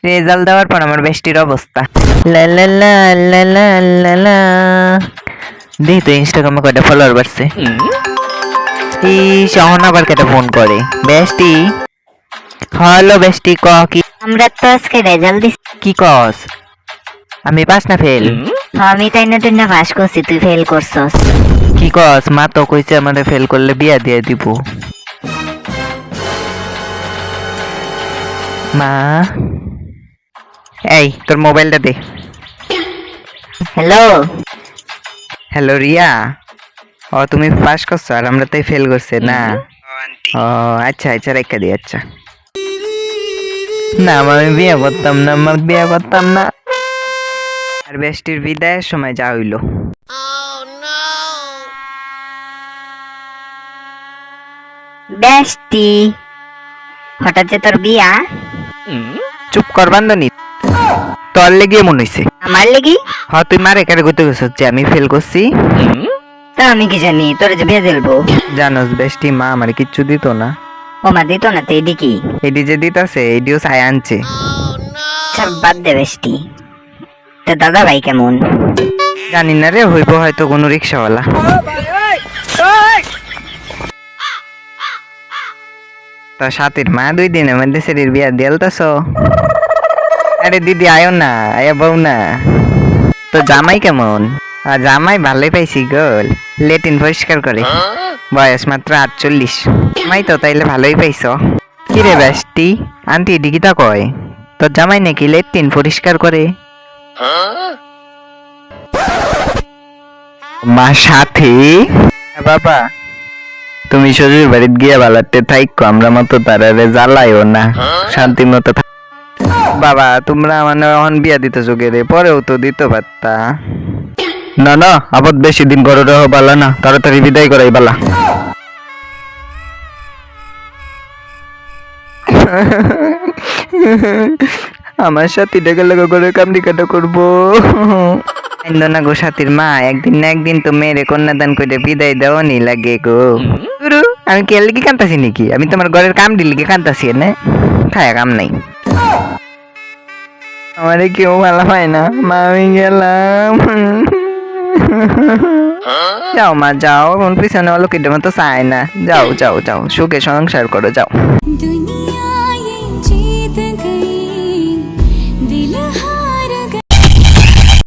Result দেওয়ার পর আমার বেস্টির অবস্থা লা লা লা লা লা লা লা। দেখি তো ইনস্টাগ্রামে কয়টা ফলোয়ার বাড়ছে। এই সহন আবার কেটে ফোন করে। বেস্টি, হ্যালো বেস্টি, ক কি? আমরা তো আজকে রেজাল্ট দিছি। কি কস? আমি পাস না ফেল? আমি তাই না টেনে পাস করছি, তুই ফেল করছস। কি কস? মা তো কইছে আমারে ফেল করলে বিয়া দিয়ে দিব। মা, এই তোর মোবাইলটা দে। হ্যালো, হ্যালো রিয়া, ও তুমি পাস করছো আর আমরা তাই ফেল করছে না? ও আচ্ছা আচ্ছা, রেখে দিই। আচ্ছা না, আমি বিয়ে করতাম না, আমার বিয়ে করতাম না। আর বেস্টির বিদায়ের সময় যা হইলো। বেস্টি, হঠাৎ যে তোর বিয়া? চুপ কর বান্ধনী, তোর লেগে মনে হইছে। আমার লেগি? হ, তুই মারে কারে কইতে গেছিস যে আমি ফেল করছি? তা আমি কি জানি তোর যে বিয়ে দিলবো? জানোস বেস্টি, মা আমার কিচ্ছু দিত না। ও মা দিত না তো এডি কি? এডি যে দিতাছে এডিও ছায় আনছে। সব বাদ দে বেস্টি, তো দাদা ভাই কেমন? জানি না রে, হইব হয়তো কোনো রিক্সাওয়ালা। তা সাথীর মা 2 দিনের মধ্যে সেরির বিয়া দিলতাছ? আরে দিদি আয়ো না, আয়া বউ না। তো জামাই কেমন? আর জামাই ভালোই পাইছি গোল, লেটিন পরিষ্কার করে, বয়স মাত্র 48। জামাই তো তাইলে ভালোই পাইছ। কিরে বেস্টি, আন্টি ডিকিতা কয় তোর জামাই নাকি লেটিন পরিষ্কার করে? মা সাথী, বাবা তুমি শ্বশুর বাড়িতে গিয়ে বালাতে থাইকো, আমরা মতো তারারে জ্বালাইও না, শান্তি মতো। বাবা তোমরা মানে এখন বিয়া দিতে যোগে রে, পরেও তো দিতে পারতা। না না, আবার বেশি দিন করে রহ বালা না, তাড়াতাড়ি বিদায় করাই বালা। আমার সাথী ডেকে লেগে করে কামড়ি কাটা করবো। না গো সাথীর মা, একদিন না একদিন তো মেয়েরে কন্যাদান করে বিদায় দেওয়া নি লাগে গো। গুরু, আমি কে লিখে কান্তাছি নাকি? আমি তোমার ঘরের কাম লিখে কান্তাছি না, খায়া কাম নাই। আমারে কেউ ভালো পায় না মা, আমি গেলাম। যাও মা যাও, পিছনে লোকের মতো চায় না, যাও যাও যাও, সুখে সংসার করো, যাও।